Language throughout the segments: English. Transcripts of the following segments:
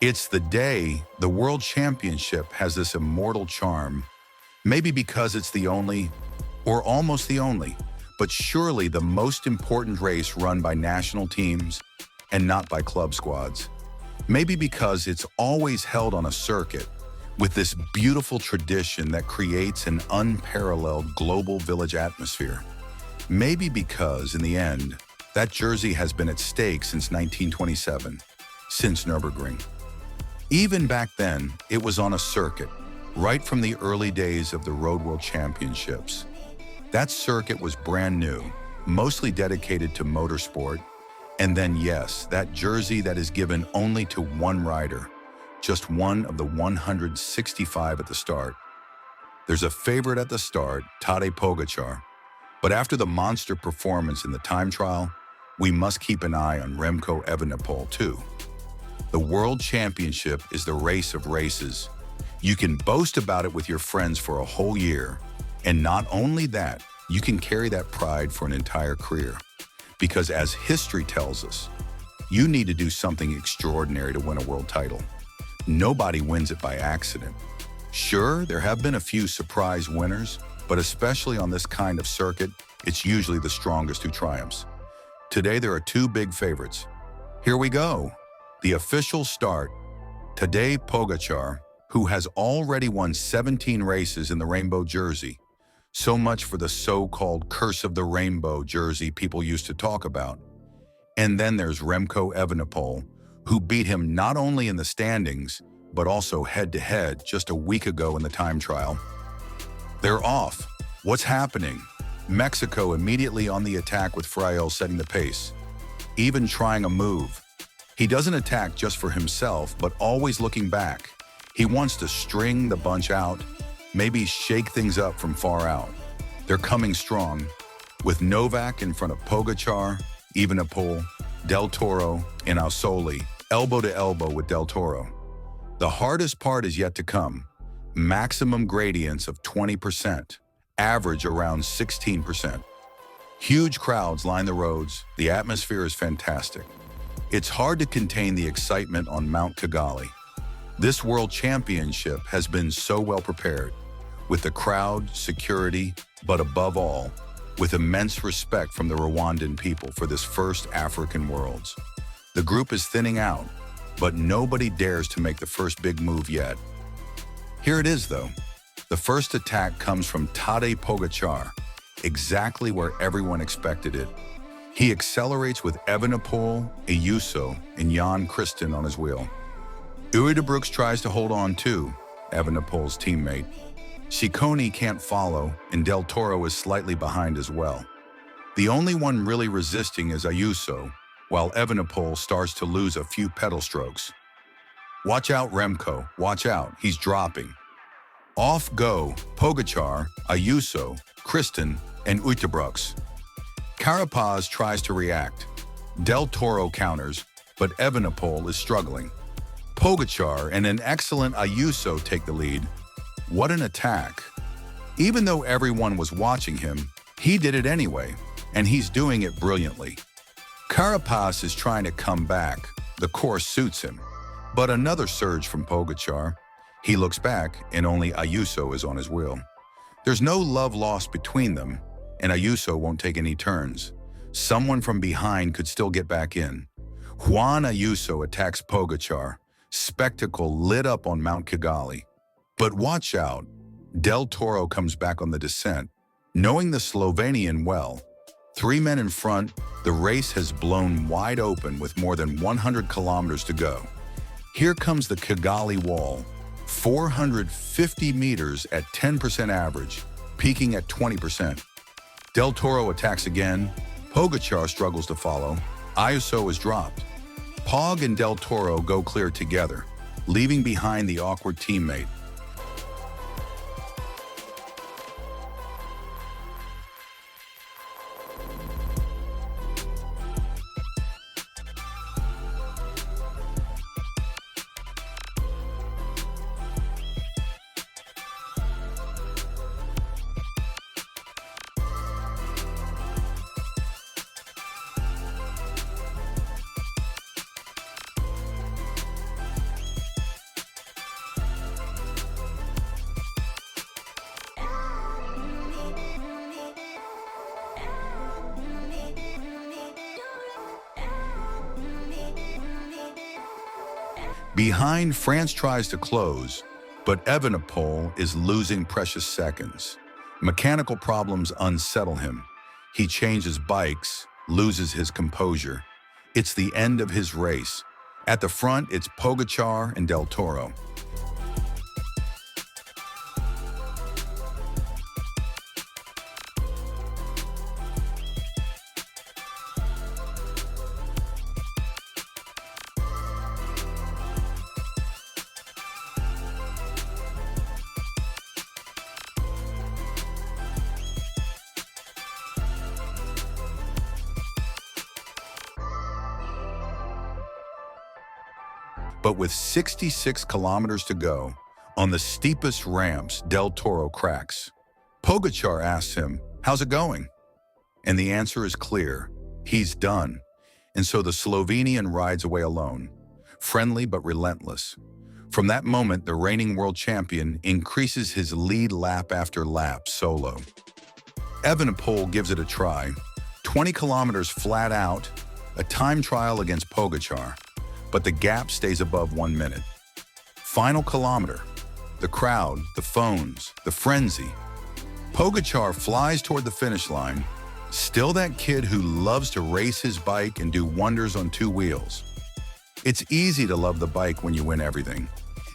It's the day the World Championship has this immortal charm, maybe because it's the only, or almost the only, but surely the most important race run by national teams and not by club squads. Maybe because it's always held on a circuit with this beautiful tradition that creates an unparalleled global village atmosphere. Maybe because, in the end, that jersey has been at stake since 1927, since Nürburgring. Even back then, it was on a circuit, right from the early days of the Road World Championships. That circuit was brand new, mostly dedicated to motorsport, and then yes, that jersey that is given only to one rider, just one of the 165 at the start. There's a favorite at the start, Tadej Pogačar, but after the monster performance in the time trial, we must keep an eye on Remco Evenepoel too. The World Championship is the race of races. You can boast about it with your friends for a whole year. And not only that, you can carry that pride for an entire career. Because as history tells us, you need to do something extraordinary to win a world title. Nobody wins it by accident. Sure, there have been a few surprise winners, but especially on this kind of circuit, it's usually the strongest who triumphs. Today, there are two big favorites. Here we go. The official start, Tadej Pogačar, who has already won 17 races in the rainbow jersey. So much for the so-called curse of the rainbow jersey people used to talk about. And then there's Remco Evenepoel, who beat him not only in the standings, but also head-to-head just a week ago in the time trial. They're off. What's happening? Mexico immediately on the attack with Fraile setting the pace, even trying a move. He doesn't attack just for himself, but always looking back. He wants to string the bunch out, maybe shake things up from far out. They're coming strong, with Novak in front of Pogačar, Evenepoel, Del Toro, and Ayuso, elbow to elbow with Del Toro. The hardest part is yet to come. Maximum gradients of 20%, average around 16%. Huge crowds line the roads. The atmosphere is fantastic. It's hard to contain the excitement on Mount Kigali. This World Championship has been so well prepared, with the crowd, security, but above all, with immense respect from the Rwandan people for this first African Worlds. The group is thinning out, but nobody dares to make the first big move yet. Here it is, though. The first attack comes from Tadej Pogačar, exactly where everyone expected it. He accelerates with Evenepoel, Ayuso, and Juan on his wheel. Uijtdebroeks tries to hold on too, Evenepoel's teammate. Ciccone can't follow, and Del Toro is slightly behind as well. The only one really resisting is Ayuso, while Evenepoel starts to lose a few pedal strokes. Watch out, Remco, watch out, he's dropping. Off go Pogačar, Ayuso, and Uijtdebroeks. Carapaz tries to react. Del Toro counters, but Evenepoel is struggling. Pogačar and an excellent Ayuso take the lead. What an attack. Even though everyone was watching him, he did it anyway, and he's doing it brilliantly. Carapaz is trying to come back. The course suits him. But another surge from Pogačar. He looks back, and only Ayuso is on his wheel. There's no love lost between them, and Ayuso won't take any turns. Someone from behind could still get back in. Juan Ayuso attacks Pogačar. Spectacle lit up on Mount Kigali. But watch out. Del Toro comes back on the descent. Knowing the Slovenian well, 3 men in front, the race has blown wide open with more than 100 kilometers to go. Here comes the Kigali wall, 450 meters at 10% average, peaking at 20%. Del Toro attacks again. Pogačar struggles to follow. Ayuso is dropped. Pog and Del Toro go clear together, leaving behind the awkward teammate. Behind, France tries to close, but Evenepoel is losing precious seconds. Mechanical problems unsettle him. He changes bikes, loses his composure. It's the end of his race. At the front, it's Pogačar and Del Toro. But with 66 kilometers to go, on the steepest ramps, Del Toro cracks. Pogačar asks him, "How's it going?" And the answer is clear. He's done. And so the Slovenian rides away alone, friendly but relentless. From that moment, the reigning world champion increases his lead lap after lap solo. Evenepoel gives it a try. 20 kilometers flat out, a time trial against Pogačar. But the gap stays above 1 minute. Final kilometer. The crowd, the phones, the frenzy. Pogačar flies toward the finish line, still that kid who loves to race his bike and do wonders on two wheels. It's easy to love the bike when you win everything.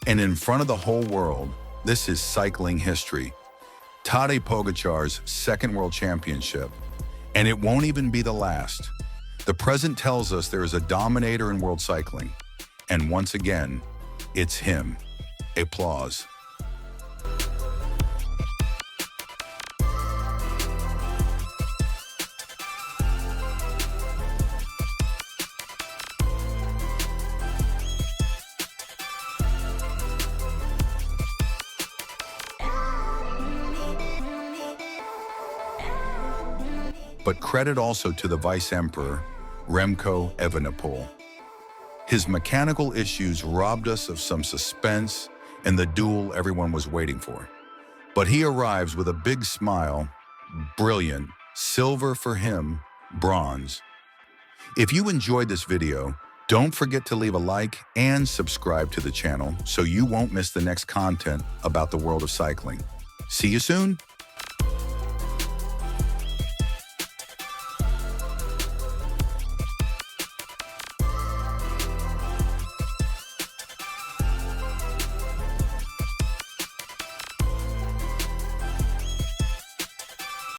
And in front of the whole world, this is cycling history. Tadej Pogačar's second world championship. And it won't even be the last. The present tells us there is a dominator in world cycling. And once again, it's him. Applause. But credit also to the vice-emperor, Remco Evenepoel. His mechanical issues robbed us of some suspense and the duel everyone was waiting for. But he arrives with a big smile, brilliant, silver for him, bronze. If you enjoyed this video, don't forget to leave a like and subscribe to the channel so you won't miss the next content about the world of cycling. See you soon!